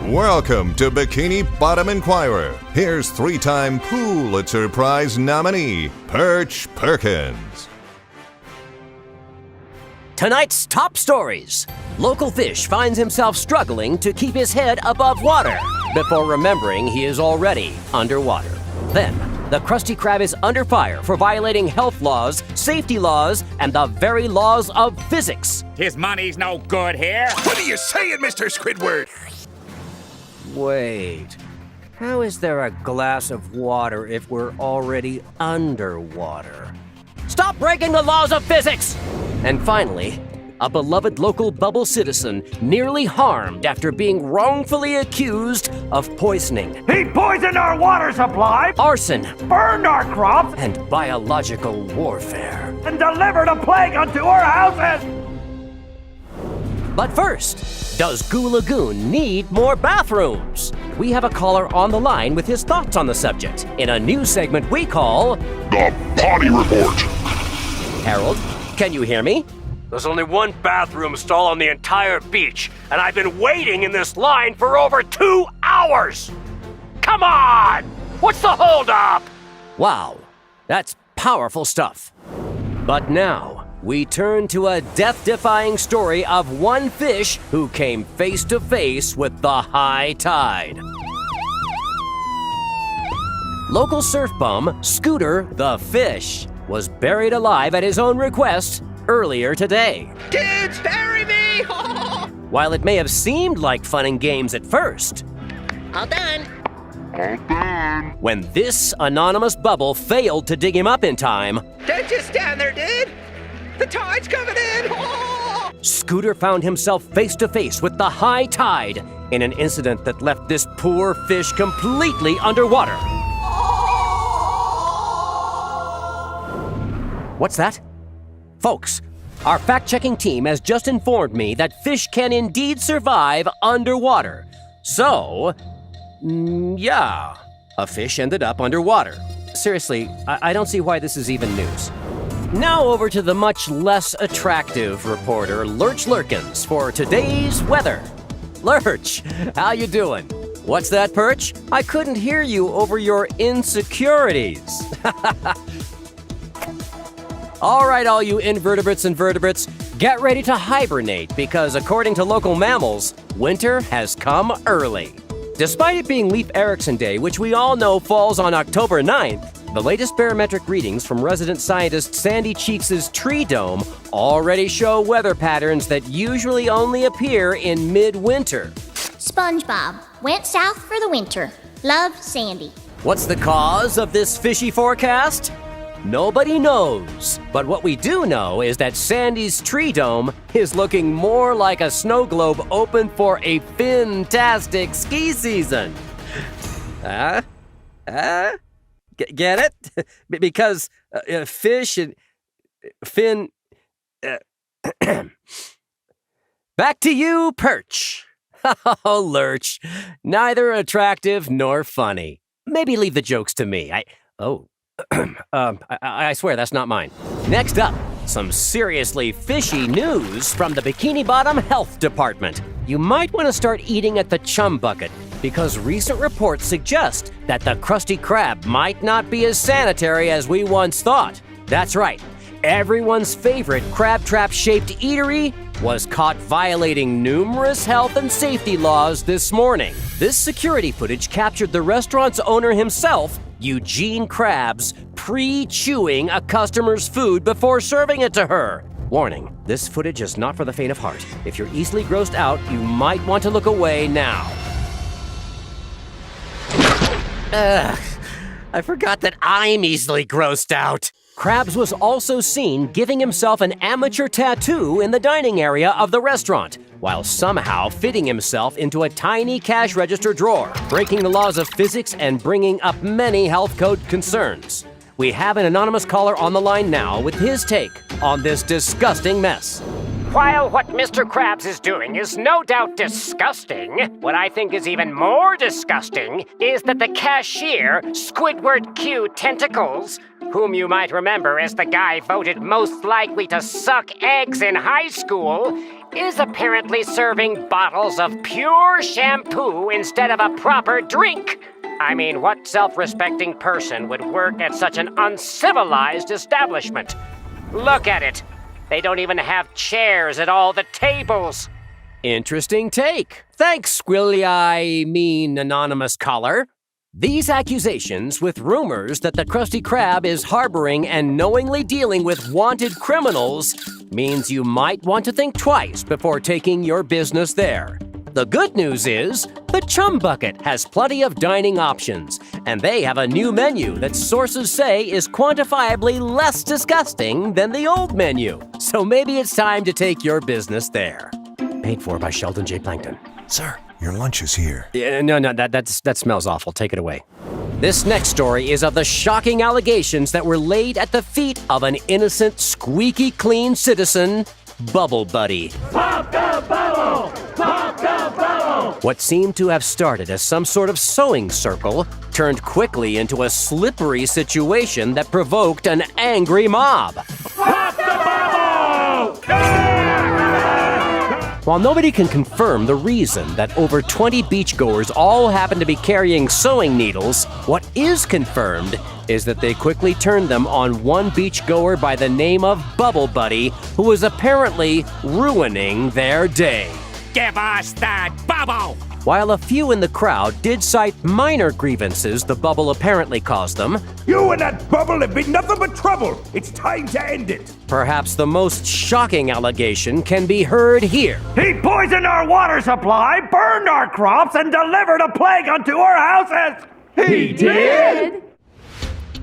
Welcome to Bikini Bottom Inquirer. Here's three-time Pulitzer Prize nominee, Perch Perkins. Tonight's top stories. Local fish finds himself struggling to keep his head above water before remembering he is already underwater. Then, the Krusty Krab is under fire for violating health laws, safety laws, and the very laws of physics. His money's no good here. What are you saying, Mr. Squidward? Wait, how is there a glass of water if we're already underwater? Stop breaking the laws of physics! And finally, a beloved local bubble citizen nearly harmed after being wrongfully accused of poisoning. He poisoned our water supply, Arson burned our crops, and biological warfare. and delivered a plague unto our houses! But first, does Lagoon need more bathrooms? We have a caller on the line with his thoughts on the subject in a new segment we call The Potty Report. Harold, can you hear me? There's only one bathroom stall on the entire beach, and I've been waiting in this line for over 2 hours! Come on! What's the holdup? Wow, that's powerful stuff. But now, we turn to a death-defying story of one fish who came face to face with the high tide. Local surf bum, Scooter the Fish, was buried alive at his own request earlier today. Kids, bury me! While it may have seemed like fun and games at first, All done. when this anonymous bubble failed to dig him up in time, Don't just stand there, dude. The tide's coming in. Scooter found himself face to face with the high tide in an incident that left this poor fish completely underwater. What's that? Folks, our fact-checking team has just informed me that fish can indeed survive underwater. So, yeah, a fish ended up underwater. Seriously, I don't see why this is even news. Now over to the much less attractive reporter, Lurch Lurkins, for today's weather. Lurch, how you doing? What's that, Perch? I couldn't hear you over your insecurities. All right, all you invertebrates and vertebrates, get ready to hibernate because according to local mammals, winter has come early. Despite it being Leif Erikson Day, which we all know falls on October 9th, the latest barometric readings from resident scientist Sandy Cheeks' tree dome already show weather patterns that usually only appear in midwinter. SpongeBob went south for the winter. Love, Sandy. What's the cause of this fishy forecast? Nobody knows, but what we do know is that Sandy's tree dome is looking more like a snow globe open for a fin-tastic ski season. Get it? Because fish and fin... Back to you, Perch. Oh, Lurch. Neither attractive nor funny. Maybe leave the jokes to me. I swear that's not mine. Next up, some seriously fishy news from the Bikini Bottom Health Department. You might want to start eating at the chum bucket because recent reports suggest that the Krusty Krab might not be as sanitary as we once thought. That's right. Everyone's favorite crab trap-shaped eatery was caught violating numerous health and safety laws this morning. This security footage captured the restaurant's owner himself, Eugene Krabs, pre-chewing a customer's food before serving it to her. Warning, this footage is not for the faint of heart. If you're easily grossed out, you might want to look away now. I forgot that I'm easily grossed out. Krabs was also seen giving himself an amateur tattoo in the dining area of the restaurant, while somehow fitting himself into a tiny cash register drawer, breaking the laws of physics and bringing up many health code concerns. We have an anonymous caller on the line now with his take on this disgusting mess. While what Mr. Krabs is doing is no doubt disgusting, what I think is even more disgusting is that the cashier, Squidward Q Tentacles, whom you might remember as the guy voted most likely to suck eggs in high school, is apparently serving bottles of pure shampoo instead of a proper drink. I mean, what self-respecting person would work at such an uncivilized establishment? Look at it. They don't even have chairs at all the tables. Interesting take. Thanks, anonymous caller. These accusations, with rumors that the Krusty Krab is harboring and knowingly dealing with wanted criminals, means you might want to think twice before taking your business there. The good news is, the Chum Bucket has plenty of dining options, and they have a new menu that sources say is quantifiably less disgusting than the old menu. So maybe it's time to take your business there. Paid for by Sheldon J. Plankton. Sir, your lunch is here. Yeah, no, that smells awful. Take it away. This next story is of the shocking allegations that were laid at the feet of an innocent, squeaky clean citizen, Bubble Buddy. Pop the bubble! Pop the bubble! What seemed to have started as some sort of sewing circle turned quickly into a slippery situation that provoked an angry mob. Pop the bubble! While nobody can confirm the reason that over 20 beachgoers all happen to be carrying sewing needles, what is confirmed is that they quickly turned them on one beachgoer by the name of Bubble Buddy, who was apparently ruining their day. Give us that bubble! While a few in the crowd did cite minor grievances the bubble apparently caused them, You and that bubble have been nothing but trouble. It's time to end it. perhaps the most shocking allegation can be heard here. He poisoned our water supply, burned our crops, and delivered a plague unto our houses! He did?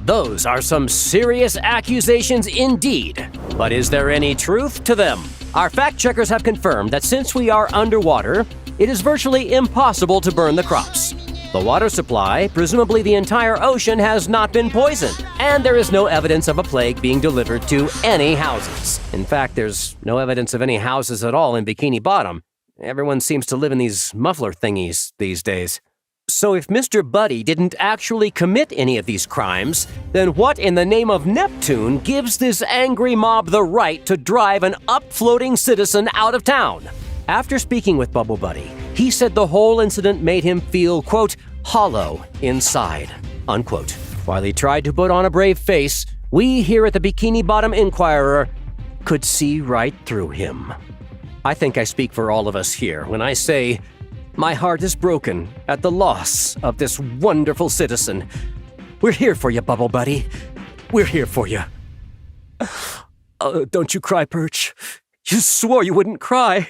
Those are some serious accusations indeed. But is there any truth to them? Our fact checkers have confirmed that since we are underwater, it is virtually impossible to burn the crops. The water supply, presumably the entire ocean, has not been poisoned, and there is no evidence of a plague being delivered to any houses. In fact, there's no evidence of any houses at all in Bikini Bottom. Everyone seems to live in these muffler thingies these days. So if Mr. Buddy didn't actually commit any of these crimes, then what in the name of Neptune gives this angry mob the right to drive an up-floating citizen out of town? After speaking with Bubble Buddy, he said the whole incident made him feel, quote, hollow inside, unquote. While he tried to put on a brave face, we here at the Bikini Bottom Inquirer could see right through him. I think I speak for all of us here when I say, my heart is broken at the loss of this wonderful citizen. We're here for you, Bubble Buddy. We're here for you. Don't you cry, Perch. You swore you wouldn't cry.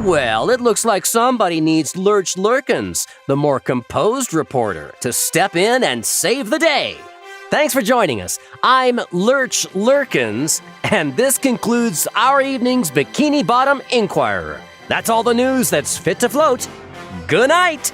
Well, it looks like somebody needs Lurch Lurkins, the more composed reporter, to step in and save the day. Thanks for joining us. I'm Lurch Lurkins, and this concludes our evening's Bikini Bottom Inquirer. That's all the news that's fit to float. Good night.